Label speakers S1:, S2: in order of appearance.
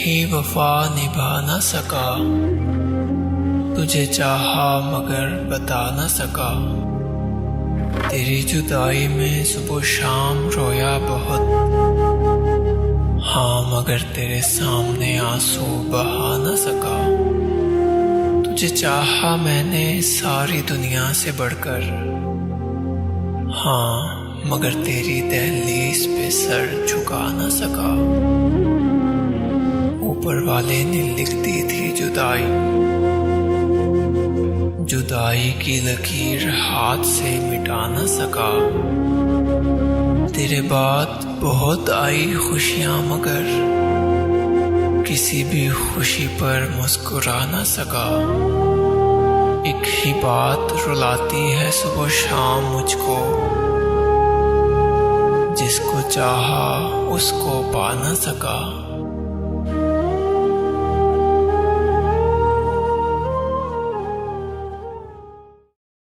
S1: ही वफा निभा न सका। तुझे चाहा मगर बता न सका। तेरी जुदाई में सुबह शाम रोया बहुत, हाँ मगर तेरे सामने आंसू बहा न सका। तुझे चाहा मैंने सारी दुनिया से बढ़कर, हाँ मगर तेरी दहलीज पे सर झुका न सका। ऊपर वाले ने लिख दी थी जुदाई, जुदाई की लकीर हाथ से मिटा न सका। तेरे बाद बहुत आई खुशियां मगर किसी भी खुशी पर मुस्कुरा न सका। एक ही बात रुलाती है सुबह शाम मुझको, जिसको चाहा उसको पा न सका।